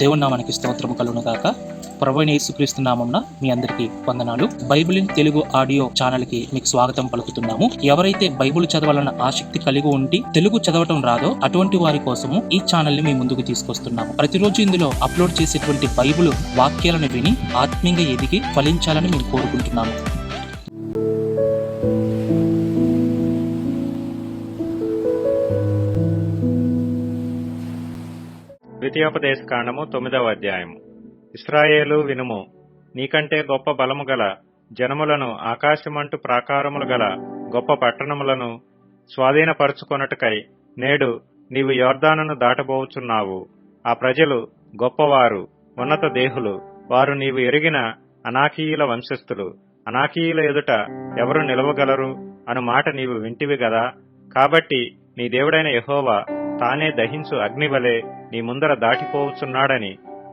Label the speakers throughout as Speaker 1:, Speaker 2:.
Speaker 1: దేవుని నామానికి స్తోత్రము కలుగును గాక. ప్రభువైన యేసుక్రీస్తు నామమున మీ అందరికీ వందనాలు. Bible in Telugu audio channel కి మీకు స్వాగతం పలుకుతున్నాము. ఎవరైతే బైబిల్ చదవాలన్న ఆసక్తి కలిగి ఉండి తెలుగు చదవటం రాదో అటువంటి వారి కోసము ఈ ఛానల్ ని మీ ముందుకు తీసుకొస్తున్నాము. ప్రతిరోజు ఇందులో అప్లోడ్ చేసేటువంటి బైబిల్ వాక్యాలను విని ఆత్మీయంగా ఎదిగి ఫలించాలని మేము కోరుకుంటున్నాము.
Speaker 2: ద్వితీయోపదేశ కాండము 9వ అధ్యాయము. ఇశ్రాయేలు వినుము, నీకంటే గొప్ప బలము గల జనములను, ఆకాశమంటు ప్రాకారములు గల గొప్ప పట్టణములను స్వాధీనపరచుకొనుటకై నేడు నీవు యొర్దానును దాటబోచున్నావు. ఆ ప్రజలు గొప్పవారు, ఉన్నత దేహులు, వారు నీవు ఎరిగిన అనాకీయుల వంశస్థులు. అనాకీయుల ఎదుట ఎవరు నిలవగలరు అను మాట నీవు వింటివి గదా. కాబట్టి నీ దేవుడైన యెహోవా తానే దహించు అగ్నివలె నీ ముందర దాటిపోవచ్చున్నాడని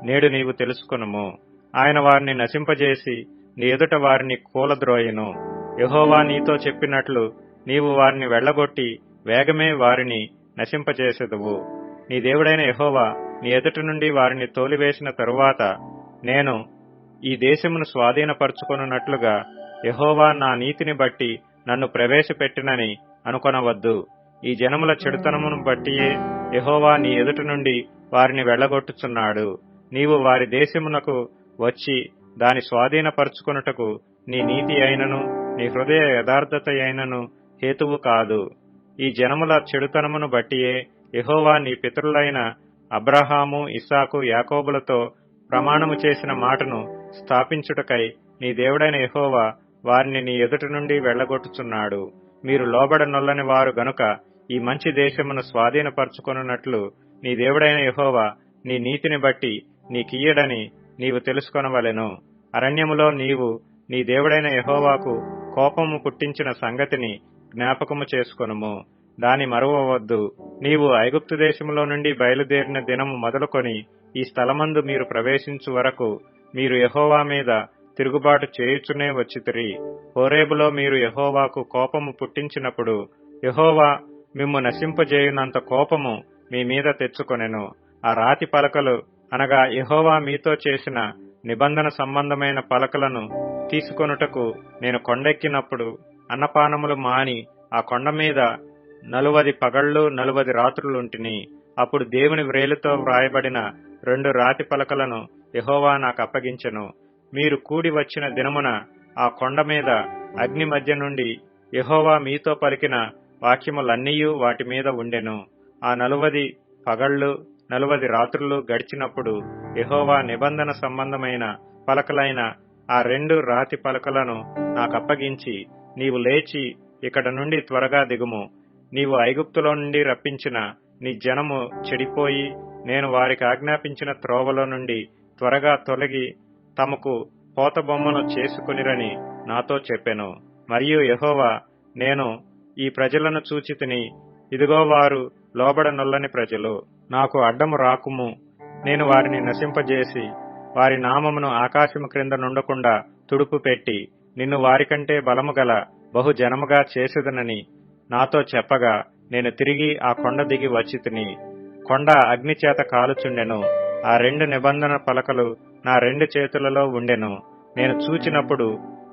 Speaker 2: నేడు నీవు తెలుసుకొనుము. ఆయన వారిని నశింపజేసి నీ ఎదుట వారిని కూలద్రోయెను. యెహోవా నీతో చెప్పినట్లు నీవు వారిని వెళ్లగొట్టి వేగమే వారిని నశింపజేసెదవు. నీ దేవుడైన యెహోవా నీ ఎదుట నుండి వారిని తోలివేసిన తరువాత నేను ఈ దేశమును స్వాధీనపరచుకొనున్నట్లుగా యెహోవా నా నీతిని బట్టి నన్ను ప్రవేశపెట్టినని అనుకొనవద్దు. ఈ జనముల చెడుతనమును బట్టియే యెహోవా నీ ఎదుట నుండి వారిని వెళ్లగొట్టుచున్నాడు. నీవు వారి దేశమునకు వచ్చి దాని స్వాధీనపరచుకొనుటకు నీ నీతి అయినను నీ హృదయ యథార్థత అయినను హేతువు కాదు. ఈ జనముల చెడుతనమును బట్టియే యెహోవా నీ పితరులైన అబ్రహాము, ఇస్సాకు, యాకోబులతో ప్రమాణము చేసిన మాటను స్థాపించుటకై నీ దేవుడైన యెహోవా వారిని నీ ఎదుట నుండి వెళ్లగొట్టుచున్నాడు. మీరు లోబడనొల్లని వారు గనుక ఈ మంచి దేశమును స్వాధీనపరచుకొనున్నట్లు నీ దేవుడైన యెహోవా నీ నీతిని బట్టి నీకియ్యడని నీవు తెలుసుకొనవలెను. అరణ్యములో నీవు నీ దేవుడైన యెహోవాకు కోపము పుట్టించిన సంగతిని జ్ఞాపకము చేసుకొనుము, దాని మరువవద్దు. నీవు ఐగుప్తు దేశములో నుండి బయలుదేరిన దినము మొదలుకొని ఈ స్థలమందు మీరు ప్రవేశించు వరకు మీరు యెహోవా మీద తిరుగుబాటు చేయుచునే వచ్చితిరి. హోరేబులో మీరు యెహోవాకు కోపము పుట్టించినప్పుడు యెహోవా మిమ్ము నశింపజేయునంత కోపము మీ మీద తెచ్చుకొనెను. ఆ రాతి పలకలు అనగా యెహోవా మీతో చేసిన నిబంధన సంబంధమైన పలకలను తీసుకొనుటకు నేను కొండెక్కినప్పుడు అన్నపానములు మాని ఆ కొండ మీద 40 పగళ్లు 40 రాత్రులుంటిని. అప్పుడు దేవుని వ్రేలితో వ్రాయబడిన 2 రాతి పలకలను యెహోవా నాకు అప్పగించెను. మీరు కూడి వచ్చిన దినమున ఆ కొండ మీద అగ్ని మధ్య నుండి యెహోవా మీతో పలికిన వాక్యములన్నీయూ వాటి మీద ఉండెను. ఆ 40 పగళ్లు 40 రాత్రులు గడిచినప్పుడు యెహోవా నిబంధన సంబంధమైన పలకలైన ఆ 2 రాతి పలకలను నాకప్పగించి, నీవు లేచి ఇక్కడ నుండి త్వరగా దిగుము. నీవు ఐగుప్తులో నుండి రప్పించిన నీ జనము చెడిపోయి నేను వారికి ఆజ్ఞాపించిన త్రోవలో నుండి త్వరగా తొలగి తమకు పోత బొమ్మను చేసుకునిరని నాతో చెప్పెను. మరియు యెహోవా, నేను ఈ ప్రజలను చూచితిని, ఇదిగో వారు లోబడనొల్లని ప్రజలు, నాకు అడ్డము రాకుము. నేను వారిని నశింపజేసి వారి నామమును ఆకాశము క్రింద నుండకుండా తుడుపు పెట్టి నిన్ను వారికంటే బలము గల బహుజనముగా చేసేదనని నాతో చెప్పగా నేను తిరిగి ఆ కొండ దిగి వచ్చితిని. కొండ అగ్నిచేత కాలుచుండెను. ఆ 2 నిబంధన పలకలు నా 2 చేతులలో ఉండెను. నేను చూచినప్పుడు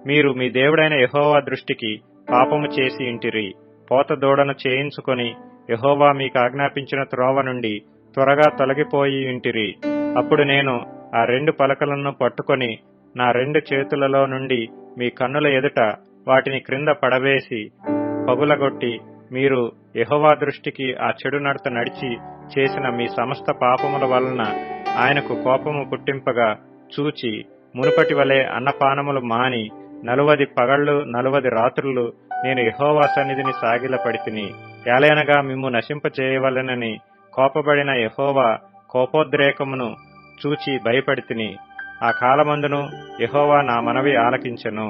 Speaker 2: మీరు మీ దేవుడైన యెహోవా దృష్టికి పాపము చేసి ఇంటిరి. పోత దూడను చేయించుకొని యెహోవా మీకు ఆజ్ఞాపించిన త్రోవ నుండి త్వరగా తొలగిపోయి ఇంటిరి. అప్పుడు నేను ఆ 2 పలకలను పట్టుకొని నా 2 చేతులలో నుండి మీ కన్నుల ఎదుట వాటిని క్రింద పడవేసి పగులగొట్టి, మీరు యెహోవా దృష్టికి ఆ చెడు నడత నడిచి చేసిన మీ సమస్త పాపముల వలన ఆయనకు కోపము పుట్టింపగా చూచి మునుపటి వలె అన్నపానములు మాని 40 పగళ్లు 40 రాత్రులు నేను యెహోవా సన్నిధిని సాగిలపడితిని. ఏలయనగా మిమ్ము నశింపచేయవలెనని కోపబడిన యెహోవా కోపోద్రేకమును చూచి భయపడితిని. ఆ కాలమందును యెహోవా నా మనవి ఆలకించెను.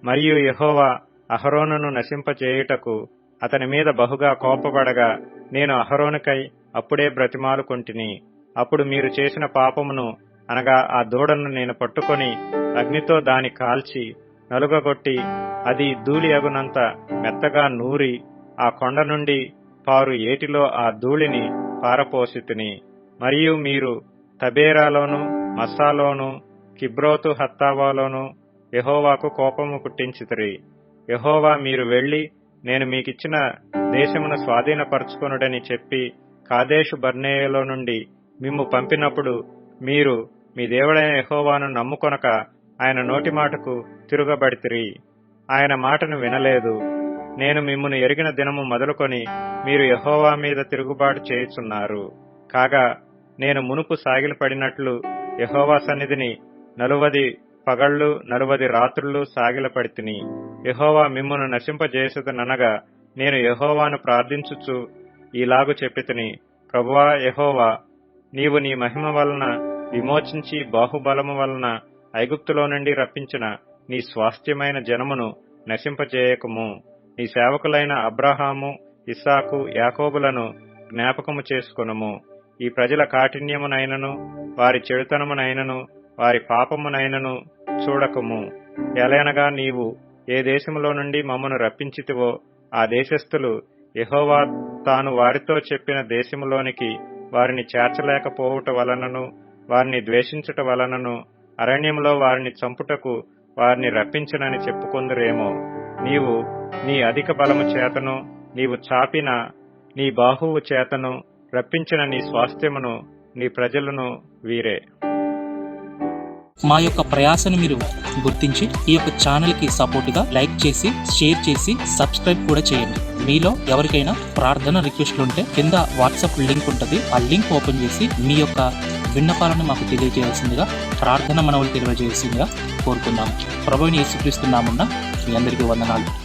Speaker 2: మరియు యెహోవా అహరోనును నశింపచేయుటకు అతని మీద బహుగా కోపపడగా నేను అహరోనుకై అప్పుడే బ్రతిమాలుకొంటిని. అప్పుడు మీరు చేసిన పాపమును అనగా ఆ దూడను నేను పట్టుకొని అగ్నితో దాని కాల్చి నలుగగొట్టి అది ధూళి అగునంత మెత్తగా నూరి ఆ కొండ నుండి పారు ఏటిలో ఆ ధూళిని పారపోసితిని. మరియు మీరు తబేరాలోను, మస్సాలోను, కిబ్రోతు హత్తావాలోను యెహోవాకు కోపము పుట్టించితిరి. యెహోవా మీరు వెళ్లి నేను మీకిచ్చిన దేశమును స్వాధీనపరచుకొనుడని చెప్పి కాదేషు బర్నేయలో నుండి మిమ్ము పంపినప్పుడు మీరు మీ దేవుడైన యెహోవాను నమ్ముకొనక ఆయన నోటి మాటకు తిరుగబడితిరి. ఆయన మాటను వినలేదు. నేను మిమ్మును ఎరిగిన దినము మొదలుకొని మీరు యెహోవా మీద తిరుగుబాటు చేయుచున్నారు. కాగా నేను మునుపు సాగిలపడినట్లు యెహోవా సన్నిధిని 40 పగళ్ళు 40 రాత్రులు సాగిలపడితిని. యెహోవా మిమ్మును నశింపజేసెదననగా నేను యెహోవాను ప్రార్థించుచు ఈలాగు చెప్పితిని, ప్రభువా యెహోవా, నీవు నీ మహిమ వలన విమోచించి బాహుబలము వలన ఐగుప్తులో నుండి రప్పించిన నీ స్వాస్థ్యమైన జనమును నశింపజేయకము. నీ సేవకులైన అబ్రహాము, ఇస్సాకు, యాకోబులను జ్ఞాపకము చేసుకొనుము. ఈ ప్రజల కాఠిన్యమునైనను వారి చెడుతనమునైనను వారి పాపమునైనను చూడకము. ఎలయనగా నీవు ఏ దేశములో నుండి మమ్మను రప్పించితివో ఆ దేశస్థులు యెహోవా తాను వారితో చెప్పిన దేశములోనికి వారిని చేర్చలేకపోవుట వలనను వారిని ద్వేషించుట వలనను అరణ్యంలో వారిని చంపుటకు వారిని రప్పించనని చెప్పుకొందురేమో. నీవు నీ అధిక బలము చేతను నీవు చాపిన నీ బాహువు చేతను రప్పించిన నీ స్వాస్థ్యమును నీ ప్రజలను వీరే.
Speaker 1: మా యొక్క ప్రయాసను మీరు గుర్తించి ఈ యొక్క ఛానల్కి సపోర్ట్గా లైక్ చేసి, షేర్ చేసి, సబ్స్క్రైబ్ కూడా చేయండి. మీలో ఎవరికైనా ప్రార్థన రిక్వెస్ట్లు ఉంటే కింద వాట్సాప్ లింక్ ఉంటుంది. ఆ లింక్ ఓపెన్ చేసి మీ యొక్క విన్నపాలను మాకు తెలియజేయాల్సిందిగా, ప్రార్థన మనవులు తెలియజేయాల్సిందిగా కోరుకుందాం. ప్రభువుని యేసుక్రీస్తు నామమున మీ అందరికీ వందనాలు.